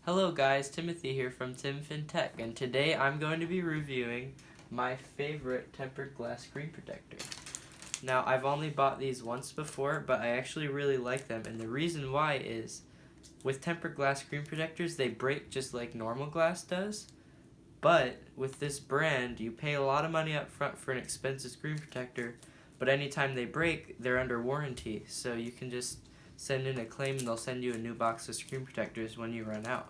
Hello guys, Timothy here from TimFinTech, and today I'm going to be reviewing my favorite tempered glass screen protector. Now, I've only bought these once before, but I actually really like them, and the reason why is, with tempered glass screen protectors, they break just like normal glass does, but with this brand, you pay a lot of money up front for an expensive screen protector, but anytime they break, they're under warranty, so you can just send in a claim and they'll send you a new box of screen protectors when you run out.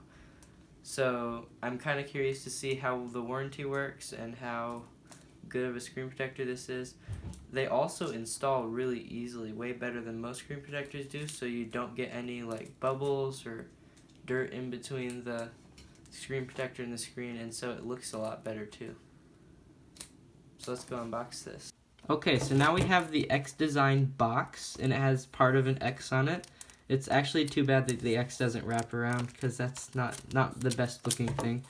So I'm kind of curious to see how the warranty works and how good of a screen protector this is. They also install really easily, way better than most screen protectors do, so you don't get any like bubbles or dirt in between the screen protector and the screen, and so it looks a lot better too. So let's go unbox this. Okay, so now we have the X Design box, and it has part of an X on it. It's actually too bad that the X doesn't wrap around, because that's not the best looking thing.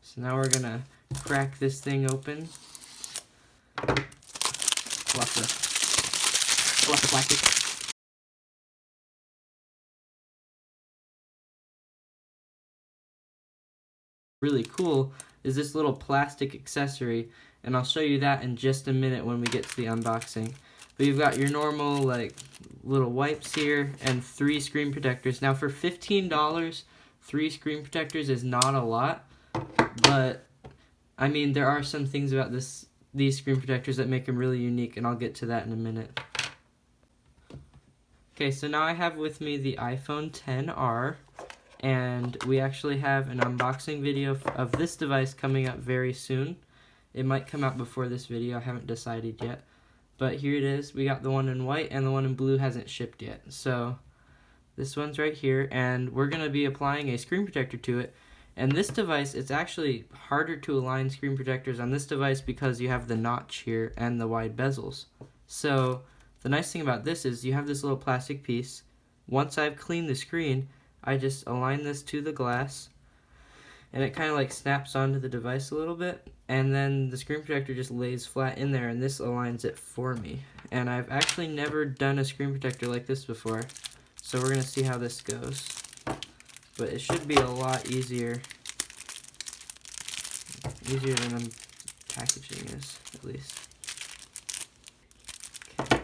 So now we're gonna crack this thing open. Pull off the plastic. Really cool is this little plastic accessory, and I'll show you that in just a minute when we get to the unboxing. But you've got your normal like little wipes here and 3 screen protectors. Now for $15, 3 screen protectors is not a lot, but I mean there are some things about these screen protectors that make them really unique, and I'll get to that in a minute. Okay, so now I have with me the iPhone XR, and we actually have an unboxing video of this device coming up very soon. It might come out before this video, I haven't decided yet. But here it is. We got the one in white, and the one in blue hasn't shipped yet. So this one's right here, and we're going to be applying a screen protector to it. And this device, it's actually harder to align screen protectors on this device because you have the notch here and the wide bezels. So the nice thing about this is you have this little plastic piece. Once I've cleaned the screen, I just align this to the glass, and it kind of like snaps onto the device a little bit, and then the screen protector just lays flat in there, and this aligns it for me. And I've actually never done a screen protector like this before, so we're going to see how this goes. But it should be a lot easier than the packaging is, at least. Okay.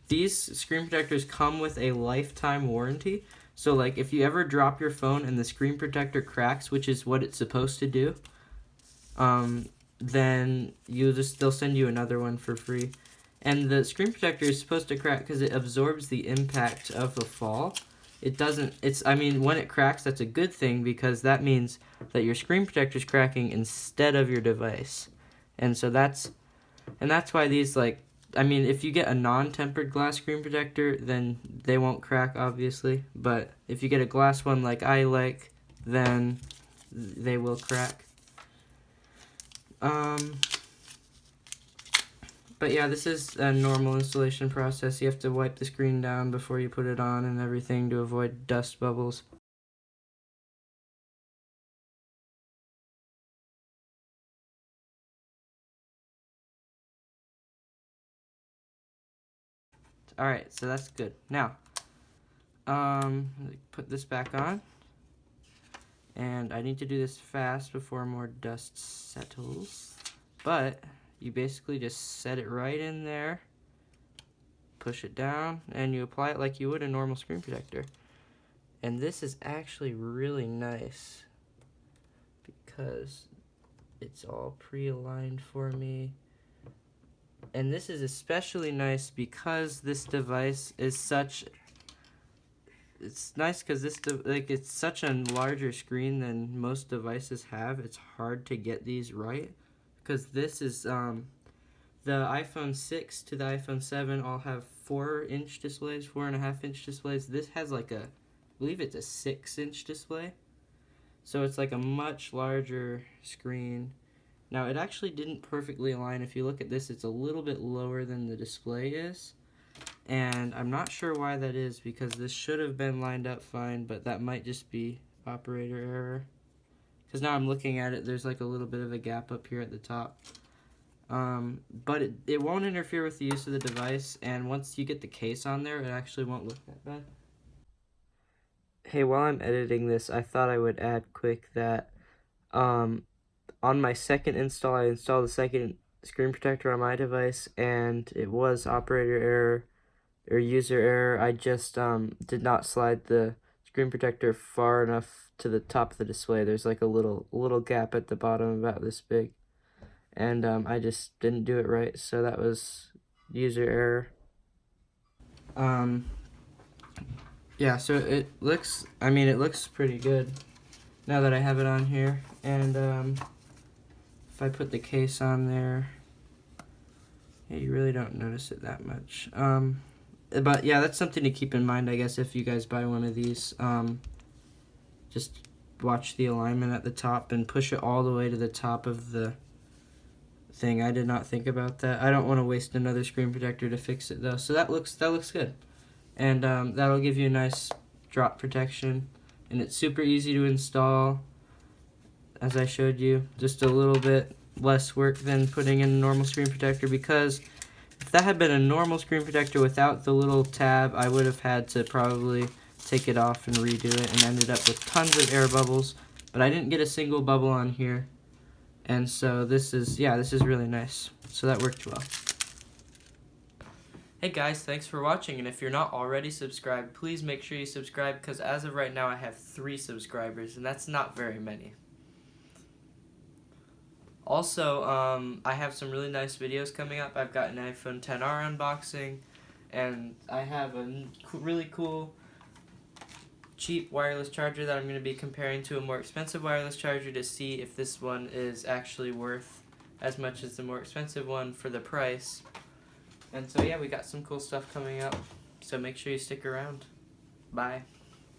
These screen protectors come with a lifetime warranty. So like if you ever drop your phone and the screen protector cracks, which is what it's supposed to do, then they'll send you another one for free. And the screen protector is supposed to crack because it absorbs the impact of the fall. I mean, when it cracks, that's a good thing because that means that your screen protector is cracking instead of your device. And so that's why these I mean, if you get a non-tempered glass screen protector, then they won't crack, obviously. But if you get a glass one like I like, then they will crack. But yeah, this is a normal installation process. You have to wipe the screen down before you put it on and everything to avoid dust bubbles. Alright, so that's good. Now, put this back on. And I need to do this fast before more dust settles. But you basically just set it right in there, push it down, and you apply it like you would a normal screen protector. And this is actually really nice because it's all pre-aligned for me. And this is especially nice because this device is it's nice because it's such a larger screen than most devices have. It's hard to get these right because this is the iPhone 6 to the iPhone 7 all have 4-inch displays, 4.5-inch displays. This has I believe it's a 6-inch display. So it's like a much larger screen. Now it actually didn't perfectly align. If you look at this, it's a little bit lower than the display is. And I'm not sure why that is because this should have been lined up fine, but that might just be operator error. Because now I'm looking at it, there's like a little bit of a gap up here at the top. But it won't interfere with the use of the device, and once you get the case on there, it actually won't look that bad. Hey, while I'm editing this, I thought I would add quick that on my second install, I installed the second screen protector on my device, and it was operator error or user error. I just did not slide the screen protector far enough to the top of the display. There's like a little gap at the bottom about this big, and I just didn't do it right, so that was user error. Yeah, so it looks, it looks pretty good now that I have it on here, and if I put the case on there, yeah, you really don't notice it that much. But yeah, that's something to keep in mind, I guess, if you guys buy one of these. Just watch the alignment at the top and push it all the way to the top of the thing. I did not think about that. I don't want to waste another screen protector to fix it though. So that looks good, and that'll give you a nice drop protection, and it's super easy to install. As I showed you, just a little bit less work than putting in a normal screen protector, because if that had been a normal screen protector without the little tab, I would have had to probably take it off and redo it and ended up with tons of air bubbles, but I didn't get a single bubble on here, and so this is really nice. So that worked well. Hey guys, thanks for watching, and if you're not already subscribed, please make sure you subscribe, because as of right now I have 3 subscribers, and that's not very many. Also, I have some really nice videos coming up. I've got an iPhone XR unboxing, and I have a really cool cheap wireless charger that I'm going to be comparing to a more expensive wireless charger to see if this one is actually worth as much as the more expensive one for the price. And so yeah, we got some cool stuff coming up, so make sure you stick around. Bye.